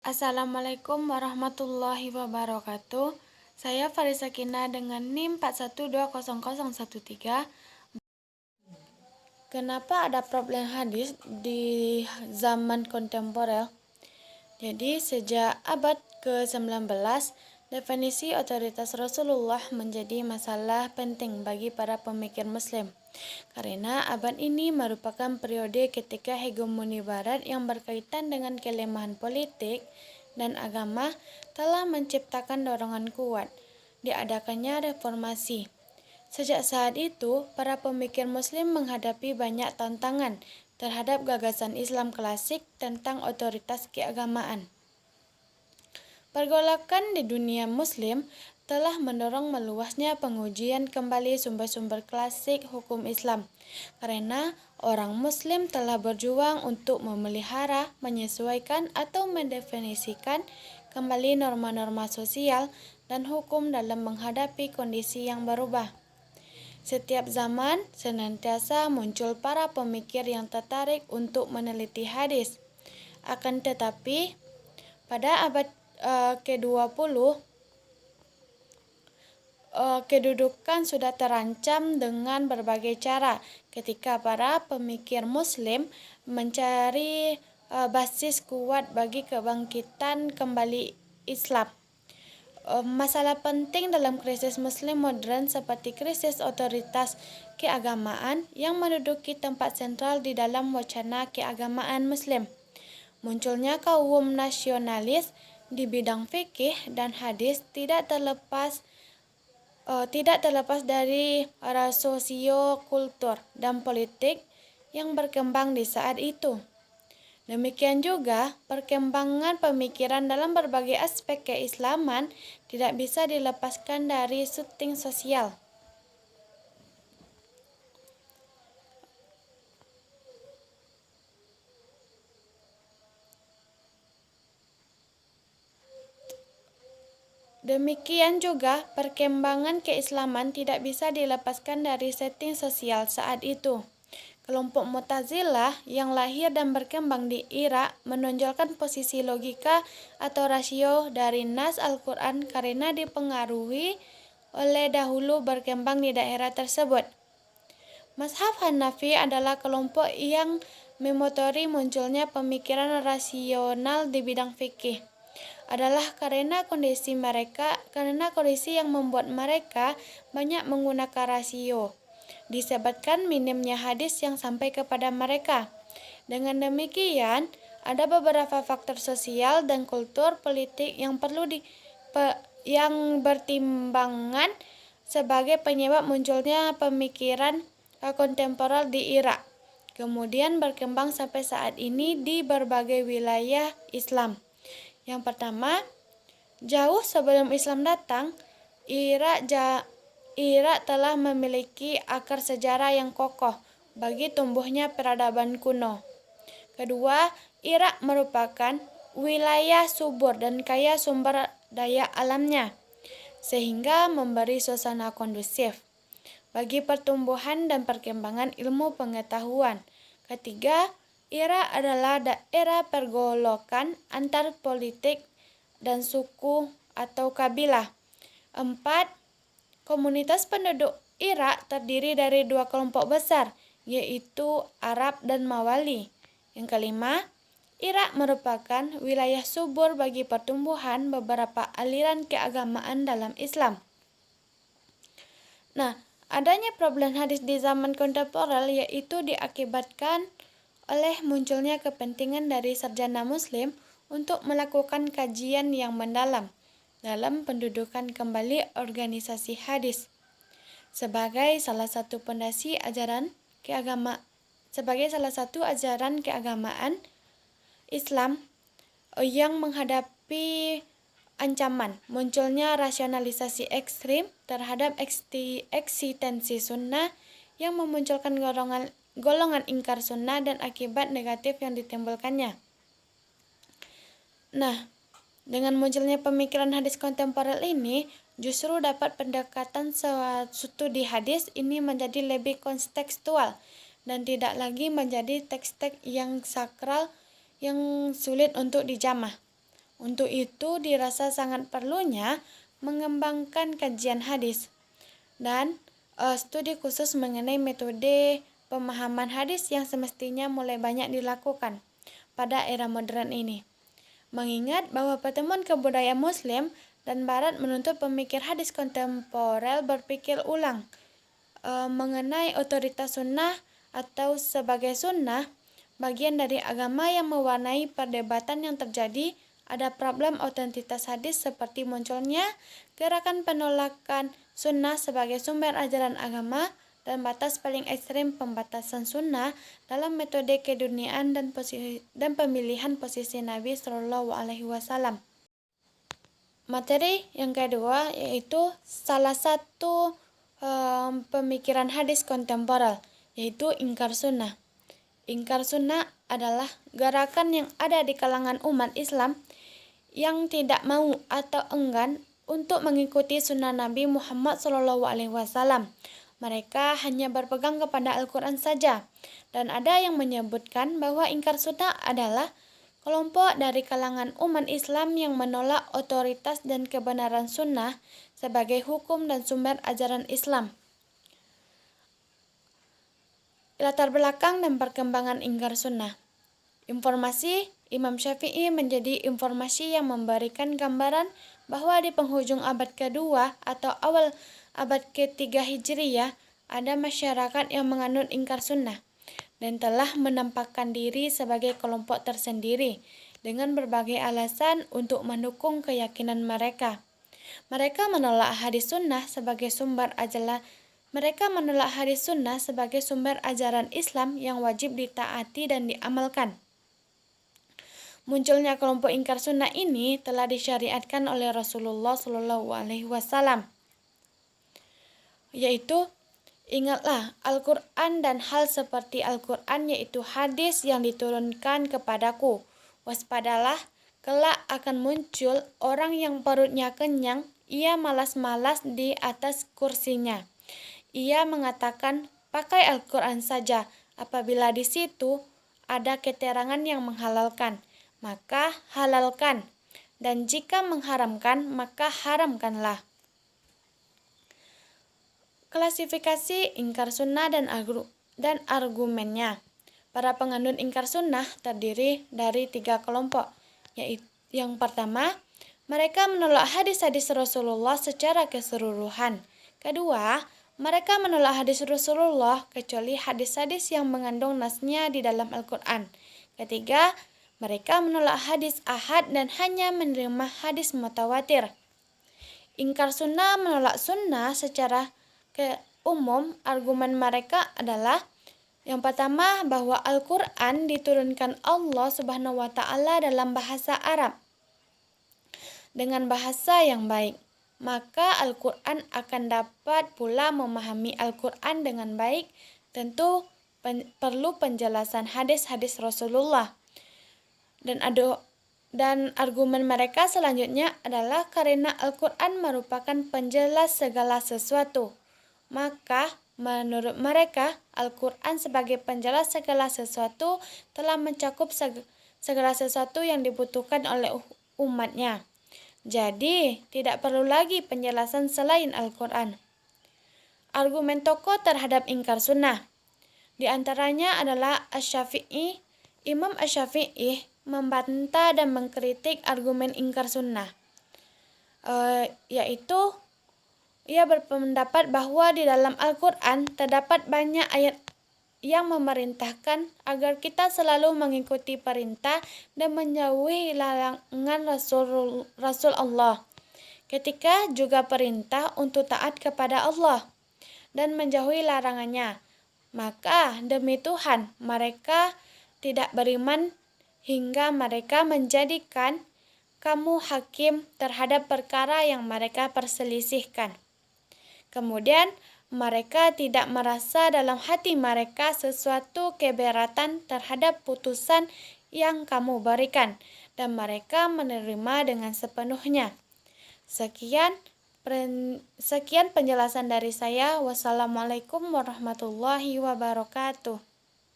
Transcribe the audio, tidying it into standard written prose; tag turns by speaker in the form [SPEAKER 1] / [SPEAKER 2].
[SPEAKER 1] Assalamualaikum warahmatullahi wabarakatuh. Saya Farisa Kina dengan NIM 4120013. Kenapa ada problem hadis di zaman kontemporer? Jadi sejak abad ke-19, definisi otoritas Rasulullah menjadi masalah penting bagi para pemikir Muslim. Karena abad ini merupakan periode ketika hegemoni Barat yang berkaitan dengan kelemahan politik dan agama telah menciptakan dorongan kuat diadakannya reformasi. Sejak saat itu, para pemikir Muslim menghadapi banyak tantangan terhadap gagasan Islam klasik tentang otoritas keagamaan. Pergolakan di dunia Muslim telah mendorong meluasnya pengujian kembali sumber-sumber klasik hukum Islam, karena orang Muslim telah berjuang untuk memelihara, menyesuaikan, atau mendefinisikan kembali norma-norma sosial dan hukum dalam menghadapi kondisi yang berubah. Setiap zaman senantiasa muncul para pemikir yang tertarik untuk meneliti hadis. Akan tetapi, pada abad ke-20, kedudukan sudah terancam dengan berbagai cara ketika para pemikir Muslim mencari basis kuat bagi kebangkitan kembali Islam. Masalah penting dalam krisis Muslim modern seperti krisis otoritas keagamaan yang menduduki tempat sentral di dalam wacana keagamaan Muslim. Munculnya kaum nasionalis di bidang fikih dan hadis tidak terlepas dari sosiokultur dan politik yang berkembang di saat itu. Demikian juga, perkembangan pemikiran dalam berbagai aspek keislaman tidak bisa dilepaskan dari setting sosial. Demikian juga, perkembangan keislaman tidak bisa dilepaskan dari setting sosial saat itu. Kelompok Mu'tazilah yang lahir dan berkembang di Irak menonjolkan posisi logika atau rasio dari nas Al-Quran karena dipengaruhi oleh dahulu berkembang di daerah tersebut. Mazhab Hanafi adalah kelompok yang memotori munculnya pemikiran rasional di bidang fikih. Adalah karena kondisi yang membuat mereka banyak menggunakan rasio, disebabkan minimnya hadis yang sampai kepada mereka. Dengan demikian, ada beberapa faktor sosial dan kultur politik yang bertimbangan sebagai penyebab munculnya pemikiran kontemporer di Irak, kemudian berkembang sampai saat ini di berbagai wilayah Islam. Yang pertama, jauh sebelum Islam datang, Irak telah memiliki akar sejarah yang kokoh bagi tumbuhnya peradaban kuno. Kedua, Irak merupakan wilayah subur dan kaya sumber daya alamnya, sehingga memberi suasana kondusif bagi pertumbuhan dan perkembangan ilmu pengetahuan. Ketiga, Irak adalah daerah pergolakan antar politik dan suku atau kabilah. 4. Komunitas penduduk Irak terdiri dari dua kelompok besar, yaitu Arab dan Mawali. Yang kelima, Irak merupakan wilayah subur bagi pertumbuhan beberapa aliran keagamaan dalam Islam. Adanya problem hadis di zaman kontemporer yaitu diakibatkan oleh munculnya kepentingan dari sarjana Muslim untuk melakukan kajian yang mendalam dalam pendudukan kembali organisasi hadis sebagai salah satu ajaran keagamaan Islam yang menghadapi ancaman munculnya rasionalisasi ekstrim terhadap eksistensi sunnah yang memunculkan golongan ingkar sunnah dan akibat negatif yang ditimbulkannya. Dengan munculnya pemikiran hadis kontemporer ini, justru dapat pendekatan studi hadis ini menjadi lebih kontekstual dan tidak lagi menjadi teks-teks yang sakral yang sulit untuk dijamah. Untuk itu dirasa sangat perlunya mengembangkan kajian hadis dan studi khusus mengenai metode pemahaman hadis yang semestinya mulai banyak dilakukan pada era modern ini. Mengingat bahwa pertemuan kebudayaan Muslim dan Barat menuntut pemikir hadis kontemporer berpikir ulang mengenai otoritas sunnah atau sebagai sunnah, bagian dari agama yang mewarnai perdebatan yang terjadi. Ada problem otentitas hadis seperti munculnya gerakan penolakan sunnah sebagai sumber ajaran agama dan batas paling ekstrem pembatasan sunnah dalam metode keduniaan dan pemilihan posisi Nabi Shallallahu Alaihi Wasallam. Materi yang kedua yaitu salah satu pemikiran hadis kontemporer, yaitu ingkar sunnah. Ingkar sunnah adalah gerakan yang ada di kalangan umat Islam yang tidak mau atau enggan untuk mengikuti sunnah Nabi Muhammad SAW. Mereka hanya berpegang kepada Al-Quran saja. Dan ada yang menyebutkan bahwa ingkar sunnah adalah kelompok dari kalangan umat Islam yang menolak otoritas dan kebenaran sunnah sebagai hukum dan sumber ajaran Islam. Latar belakang dan perkembangan ingkar sunnah. Informasi Imam Syafi'i menjadi informasi yang memberikan gambaran bahwa di penghujung abad kedua atau awal abad ketiga Hijriyah ada masyarakat yang menganut ingkar sunnah dan telah menampakkan diri sebagai kelompok tersendiri dengan berbagai alasan untuk mendukung keyakinan mereka. Mereka menolak hadis sunnah sebagai sumber ajaran Islam yang wajib ditaati dan diamalkan. Munculnya kelompok ingkar sunnah ini telah disyariatkan oleh Rasulullah SAW, yaitu ingatlah Al-Quran dan hal seperti Al-Quran, yaitu hadis yang diturunkan kepadaku. Waspadalah, kelak akan muncul orang yang perutnya kenyang, ia malas-malas di atas kursinya. Ia mengatakan, pakai Al-Quran saja, apabila di situ ada keterangan yang menghalalkan, maka halalkan, dan jika mengharamkan, maka haramkanlah. Klasifikasi ingkar sunnah dan argumennya. Para penganut ingkar sunnah terdiri dari 3 kelompok, yaitu yang pertama, mereka menolak hadis-hadis Rasulullah secara keseluruhan. Kedua, mereka menolak hadis Rasulullah kecuali hadis-hadis yang mengandung nasnya di dalam Al-Quran. Ketiga, mereka menolak hadis ahad dan hanya menerima hadis mutawatir. Ingkar sunnah menolak sunnah secara umum. Argumen mereka adalah yang pertama, bahwa Al-Quran diturunkan Allah Subhanahu wa Ta'ala dalam bahasa Arab dengan bahasa yang baik, maka Al-Quran akan dapat pula memahami Al-Quran dengan baik. Tentu perlu penjelasan hadis-hadis Rasulullah. Dan argumen mereka selanjutnya adalah karena Al-Quran merupakan penjelas segala sesuatu, maka menurut mereka Al-Quran sebagai penjelas segala sesuatu telah mencakup segala sesuatu yang dibutuhkan oleh umatnya. Jadi tidak perlu lagi penjelasan selain Al-Quran. Argumen tokoh terhadap ingkar sunnah di antaranya adalah Asy-Syafi'i. Imam Asy-Syafi'i membantah dan mengkritik argumen ingkar sunnah, yaitu ia berpendapat bahwa di dalam Al-Quran terdapat banyak ayat yang memerintahkan agar kita selalu mengikuti perintah dan menjauhi larangan Rasul Allah. Ketika juga perintah untuk taat kepada Allah dan menjauhi larangannya. Maka demi Tuhan mereka tidak beriman hingga mereka menjadikan kamu hakim terhadap perkara yang mereka perselisihkan. Kemudian mereka tidak merasa dalam hati mereka sesuatu keberatan terhadap putusan yang kamu berikan, dan mereka menerima dengan sepenuhnya. Sekian penjelasan dari saya. Wassalamualaikum warahmatullahi wabarakatuh.